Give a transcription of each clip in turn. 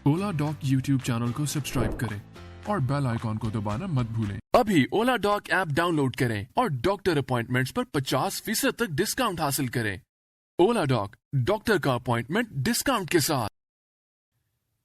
ओला dock YouTube channel को subscribe करें और बेल आइकॉन को दबाना मत भूलें। अभी ओला डॉक ऐप डाउनलोड करें और डॉक्टर अपॉइंटमेंट्स पर 50% तक डिस्काउंट हासिल करें। ओला डॉक, डॉक्टर का अपॉइंटमेंट डिस्काउंट के साथ।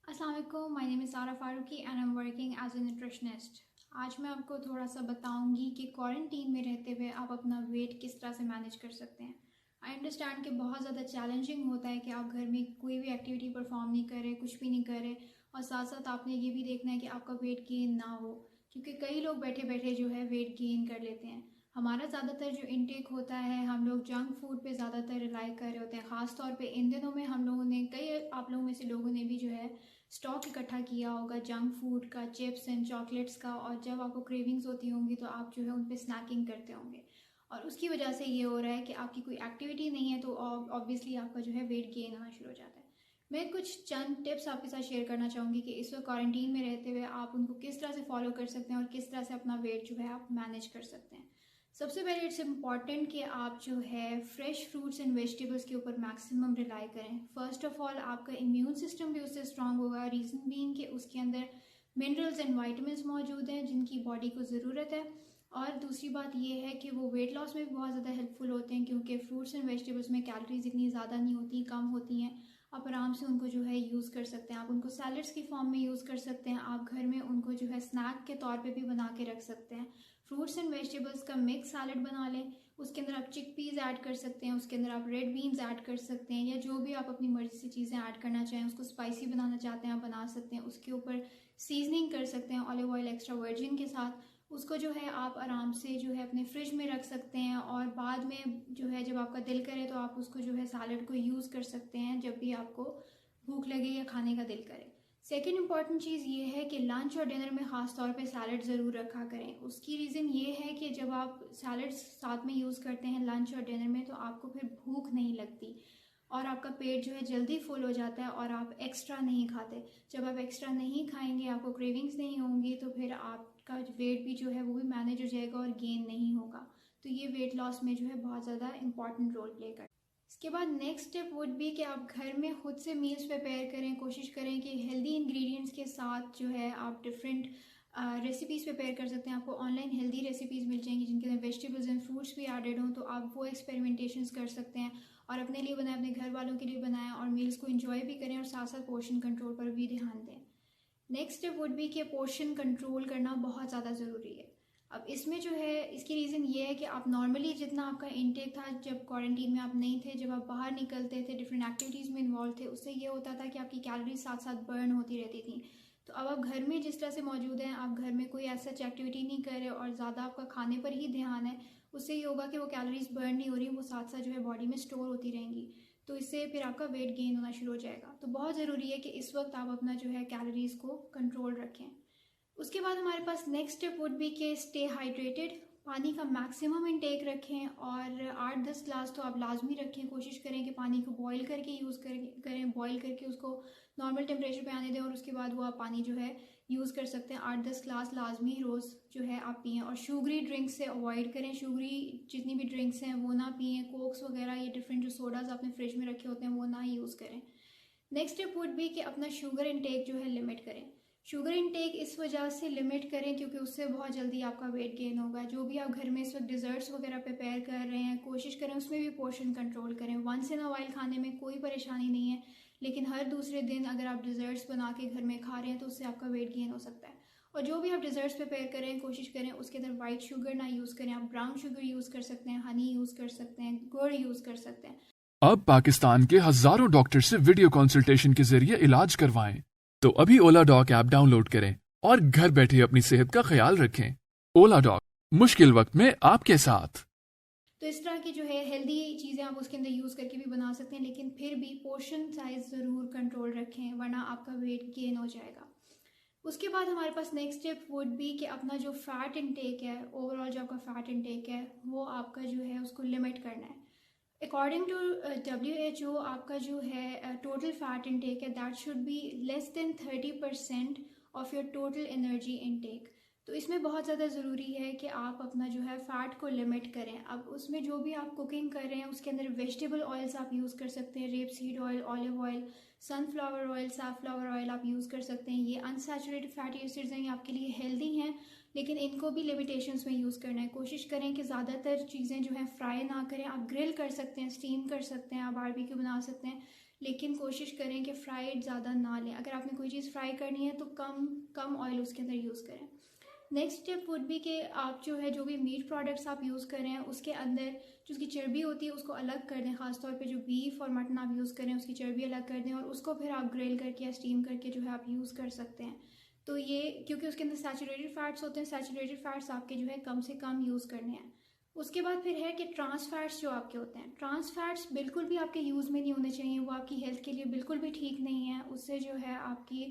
अस्सलाम वालेकुम, my name is Sara Farooqui and I am working as a nutritionist. आज मैं आपको थोड़ा सा बताऊंगी कि क्वारंटीन में रहते हुए आप अपना वेट किस तरह से मैनेज कर सकते हैं। आई अंडरस्टैंड कि बहुत ज़्यादा चैलेंजिंग होता है कि आप घर में कोई भी एक्टिविटी परफॉर्म नहीं कर रहे, कुछ भी नहीं कर रहे, और साथ साथ आपने ये भी देखना है कि आपका वेट गेन ना हो, क्योंकि कई लोग बैठे बैठे जो है वेट गेन कर लेते हैं। हमारा ज़्यादातर जो इनटेक होता है, हम लोग जंक फूड पे ज़्यादातर रिलाई कर रहे होते हैं। ख़ास तौर पे इन दिनों में हम लोगों ने, कई आप लोगों में से लोगों ने भी जो है स्टॉक इकट्ठा किया होगा जंक फूड का, चिप्स एंड चॉकलेट्स का, और जब आपको क्रेविंग्स होती होंगी तो आप जो है उन पे स्नैकिंग करते होंगे, और उसकी वजह से ये हो रहा है कि आपकी कोई एक्टिविटी नहीं है, तो ऑब्वियसली आपका जो है वेट गेन होना शुरू हो जाता है। मैं कुछ चंद टिप्स आपके साथ शेयर करना चाहूँगी कि इस वक्त क्वारंटीन में रहते हुए आप उनको किस तरह से फॉलो कर सकते हैं और किस तरह से अपना वेट जो है आप मैनेज कर सकते हैं। सबसे पहले इट्स इम्पॉर्टेंट कि आप जो है फ्रेश फ्रूट्स एंड वेजिटेबल्स के ऊपर मैक्सिमम रिलाई करें। फर्स्ट ऑफ ऑल आपका इम्यून सिस्टम भी उससे स्ट्रांग होगा, रीज़न बीइंग कि उसके अंदर मिनरल्स एंड वाइटामिन्स मौजूद हैं जिनकी बॉडी को ज़रूरत है। और दूसरी बात यह है कि वो वेट लॉस में भी बहुत ज़्यादा हेल्पफुल होते हैं, क्योंकि फ्रूट्स एंड वेजिटेबल्स में कैलोरीज इतनी ज़्यादा नहीं होती, कम होती हैं। आप आराम से उनको जो है यूज़ कर सकते हैं। आप उनको सैलड्स की फॉर्म में यूज़ कर सकते हैं। आप घर में उनको जो है स्नैक के तौर पे भी बना के रख सकते हैं। फ्रूट्स एंड वेजिटेबल्स का मिक्स सैलड बना लें, उसके अंदर आप चिकपीस ऐड कर सकते हैं, उसके अंदर आप रेड बीन्स ऐड कर सकते हैं, या जो भी आप अपनी मर्जी से चीज़ें ऐड करना चाहें। उसको स्पाइसी बनाना चाहते हैं आप बना सकते हैं। उसके ऊपर सीजनिंग कर सकते हैं ऑलिव ऑयल एक्स्ट्रा वर्जिन के साथ। उसको जो है आप आराम से जो है अपने फ्रिज में रख सकते हैं, और बाद में जो है जब आपका दिल करे तो आप उसको जो है सैलड को यूज़ कर सकते हैं जब भी आपको भूख लगे या खाने का दिल करे। सेकेंड इंपॉर्टेंट चीज़ ये है कि लंच और डिनर में ख़ास तौर पे सैलड ज़रूर रखा करें। उसकी रीज़न ये है कि जब आप सैलड्स साथ में यूज़ करते हैं लंच और डिनर में, तो आपको फिर भूख नहीं लगती और आपका पेट जो है जल्दी फुल हो जाता है और आप एक्स्ट्रा नहीं खाते। जब आप एक्स्ट्रा नहीं खाएंगे, आपको क्रेविंग्स नहीं होंगी, तो फिर आपका वेट भी जो है वो भी मैनेज हो जाएगा और गेन नहीं होगा। तो ये वेट लॉस में जो है बहुत ज़्यादा इंपॉर्टेंट रोल प्ले करता है। इसके बाद नेक्स्ट स्टेप वुड बी कि आप घर में खुद से मील्स प्रिपेयर करें। कोशिश करें कि हेल्दी इंग्रेडिएंट्स के साथ जो है आप डिफरेंट रेसिपीज़ प्रिपेयर कर सकते हैं। आपको ऑनलाइन हेल्दी रेसिपीज़ मिल जाएंगी जिनके अंदर वेजिटेबल्स एंड फ्रूट्स भी एडेड हों, तो आप वो एक्सपेरिमेंटेशंस कर सकते हैं और अपने लिए बनाएं, अपने घर वालों के लिए बनाएं, और मील्स को इंजॉय भी करें और साथ साथ पोर्शन कंट्रोल पर भी ध्यान दें। नेक्स्ट स्टेप वुड बी कि पोर्शन कंट्रोल करना बहुत ज़्यादा ज़रूरी है। अब इसमें जो है, इसकी रीज़न ये है कि आप नॉर्मली जितना आपका इनटेक था जब क्वारंटीन में आप नहीं थे, जब आप बाहर निकलते थे, डिफरेंट एक्टिविटीज़ में इन्वॉल्व थे, उससे ये होता था कि आपकी कैलोरीज साथ साथ बर्न होती रहती थी। तो अब आप घर में जिस तरह से मौजूद हैं, आप घर में कोई ऐसा एक्टिविटी नहीं कर रहे और ज़्यादा आपका खाने पर ही ध्यान है, उससे ये होगा कि वो कैलोरीज बर्न नहीं हो रही, वो साथ साथ जो है बॉडी में स्टोर होती रहेंगी, तो इससे फिर आपका वेट गेन होना शुरू हो जाएगा। तो बहुत ज़रूरी है कि इस वक्त आप अपना जो है कैलोरीज को कंट्रोल रखें। उसके बाद हमारे पास नेक्स्ट स्टेप वुड बी कि स्टे हाइड्रेटेड। पानी का मैक्सिमम इनटेक रखें, और 8-10 ग्लास तो आप लाजमी रखें। कोशिश करें कि पानी को बॉईल करके यूज़ करें, बॉईल करके उसको नॉर्मल टेम्परेचर पे आने दें, और उसके बाद वो आप पानी जो है यूज़ कर सकते हैं। 8-10 ग्लास लाजमी रोज़ जो है आप पिएँ, और शुगरी ड्रिंक्स से अवॉइड करें। शुगरी जितनी भी ड्रिंक्स हैं वो ना पिएँ। कोक्स वगैरह, ये डिफरेंट जो सोडाज आपने फ्रिज में रखे होते हैं वो ना यूज़ करें। नेक्स्ट स्टेप वुड बी कि अपना शुगर इनटेक जो है लिमिट करें। शुगर इनटेक इस वजह से लिमिट करें क्योंकि उससे बहुत जल्दी आपका वेट गेन होगा। जो भी आप घर में इस वक्त डिज़र्ट्स वगैरह प्रिपेयर कर रहे हैं, कोशिश करें उसमें भी पोर्शन कंट्रोल करें। वंस इन अ वाइल खाने में कोई परेशानी नहीं है, लेकिन हर दूसरे दिन अगर आप डिज़र्ट्स बना के घर में खा रहे हैं तो उससे आपका वेट गेन हो सकता है। और जो भी आप डिज़र्ट्स प्रिपेयर करें, कोशिश करें उसके अंदर वाइट शुगर ना यूज़ करें। आप ब्राउन शुगर यूज़ कर सकते हैं, हनी यूज़ कर सकते हैं, गुड़ यूज़ कर सकते हैं। अब पाकिस्तान के हजारों डॉक्टर से वीडियो कंसल्टेशन के जरिए इलाज करवाएं। तो अभी ओला डॉक ऐप डाउनलोड करें और घर बैठे अपनी सेहत का ख्याल रखें। ओला डॉक, मुश्किल वक्त में आपके साथ। तो इस तरह की जो है हेल्दी चीज़ें आप उसके अंदर यूज़ करके भी बना सकते हैं, लेकिन फिर भी पोर्शन साइज ज़रूर कंट्रोल रखें, वरना आपका वेट गेन हो जाएगा। उसके बाद हमारे पास नेक्स्ट स्टेप वुड बी कि अपना जो फैट इनटेक है, ओवरऑल जो आपका फैट इनटेक है, वो आपका जो है उसको लिमिट करना है। अकॉर्डिंग टू WHO आपका जो है टोटल फैट इनटेक है, that should be less than 30% of your total energy intake. तो इसमें बहुत ज़्यादा ज़रूरी है कि आप अपना जो है फ़ैट को लिमिट करें। अब उसमें जो भी आप कुकिंग कर रहे हैं उसके अंदर वेजिटेबल ऑयल्स आप यूज़ कर सकते हैं, rapeseed oil, olive oil, sunflower oil, safflower oil आप यूज़ कर सकते हैं। ये अनसैचुरेटेड फैटी एसिड्स हैं, ये आपके लिए हेल्दी हैं, लेकिन इनको भी लिमिटेशंस में यूज़ करना है। कोशिश करें कि ज़्यादातर चीज़ें जो हैं फ्राई ना करें। आप ग्रिल कर सकते हैं, स्टीम कर सकते हैं, आप बारबेक्यू बना सकते हैं, लेकिन कोशिश करें कि फ्राइड ज़्यादा ना लें। अगर आपने कोई चीज़ फ्राई करनी है तो कम ऑयल उसके अंदर यूज़ करें। नेक्स्ट स्टेप वुड भी कि आप जो है जो भी मीट प्रोडक्ट्स आप यूज़ कर रहे हैं उसके अंदर जो उसकी चर्बी होती है उसको अलग कर दें। ख़ासतौर पे जो बीफ और मटन आप यूज़ करें उसकी चर्बी अलग कर दें और उसको फिर आप ग्रिल करके या स्टीम करके जो है आप यूज़ कर सकते हैं। तो ये क्योंकि उसके अंदर सैचुरेटेड फैट्स होते हैं, सैचुरेटेड फैट्स आपके जो है कम से कम यूज़ करने हैं। उसके बाद फिर है कि ट्रांस फैट्स जो आपके होते हैं, ट्रांस फैट्स बिल्कुल भी आपके यूज़ में नहीं होने चाहिए। वो आपकी हेल्थ के लिए बिल्कुल भी ठीक नहीं है। उससे जो है आपकी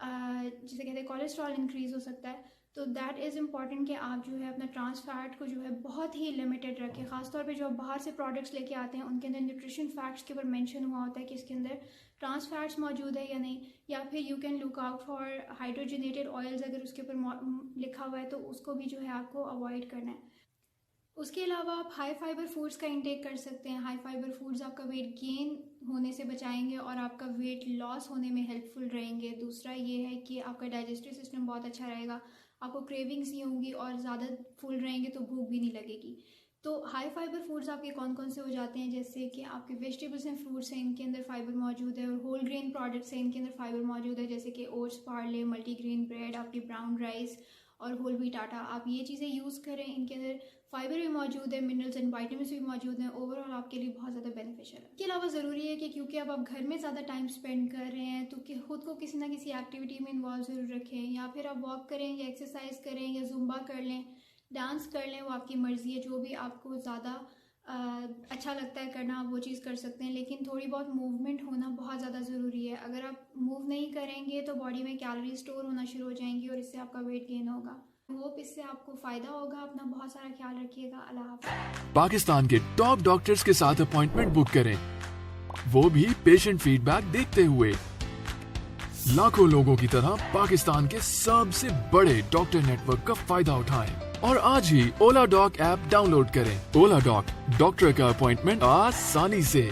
जिसे कहते हैं कोलेस्ट्रॉल इंक्रीज़ हो सकता है। तो दैट इज़ इम्पॉर्टेंट कि आप जो है अपना ट्रांस फैट को जो है बहुत ही लिमिटेड रखें। ख़ासतौर पे जो आप बाहर से प्रोडक्ट्स लेके आते हैं उनके अंदर न्यूट्रिशन फैक्ट्स के ऊपर मेंशन हुआ होता है कि इसके अंदर ट्रांस फैट्स मौजूद है या नहीं, या फिर you can look out for hydrogenated oils अगर उसके ऊपर लिखा हुआ है तो उसको भी जो है आपको अवॉइड करना है। उसके अलावा आप हाई फाइबर फूड्स का इंटेक कर सकते हैं। हाई फाइबर फूड्स आपका वेट गेन होने से बचाएंगे और आपका वेट लॉस होने में हेल्पफुल रहेंगे। दूसरा ये है कि आपका डाइजेस्टिव सिस्टम बहुत अच्छा रहेगा, आपको क्रेविंग्स नहीं होंगी और ज़्यादा फुल रहेंगे तो भूख भी नहीं लगेगी। तो हाई फाइबर फूड्स आपके कौन कौन से हो जाते हैं, जैसे कि आपके वेजिटेबल्स एंड फ्रूट्स हैं, इनके अंदर फाइबर मौजूद है, और होल ग्रेन प्रोडक्ट्स हैं, इनके अंदर फाइबर मौजूद है, जैसे कि ओट्स, पार्ले, मल्टीग्रेन ब्रेड, आपकी ब्राउन राइस और होल व्हीट आटा। आप ये चीज़ें यूज़ करें, इनके अंदर फाइबर भी मौजूद है, मिनरल्स एंड वाइटामिन्स भी मौजूद हैं। ओवरऑल आपके लिए बहुत ज़्यादा बेनिफिशियल है। इसके अलावा ज़रूरी है कि क्योंकि अब आप घर में ज़्यादा टाइम स्पेंड कर रहे हैं तो कि खुद को किसी ना किसी एक्टिविटी में इन्वॉल्व ज़रूर रखें, या फिर आप वॉक करें या एक्सरसाइज करें या जुम्बा कर लें, डांस कर लें, वो आपकी मर्ज़ी है। जो भी आपको ज़्यादा अच्छा लगता है करना आप वो चीज़ कर सकते हैं, लेकिन थोड़ी बहुत मूवमेंट होना बहुत ज़्यादा ज़रूरी है। अगर आप मूव नहीं करेंगे तो बॉडी में कैलोरी स्टोर होना शुरू हो जाएंगी और इससे आपका वेट गेन होगा। होप इससे आपको फ़ायदा होगा। अपना बहुत सारा ख्याल रखिएगा। अल्लाह हाफ़िज़। पाकिस्तान के टॉप डॉक्टर्स के साथ अपॉइंटमेंट बुक करें, वो भी पेशेंट फीडबैक देखते हुए। लाखों लोगों की तरह पाकिस्तान के सबसे बड़े डॉक्टर नेटवर्क का फायदा उठाएं और आज ही ओला डॉक ऐप डाउनलोड करें। ओला डॉक, डॉक्टर का अपॉइंटमेंट आसानी से।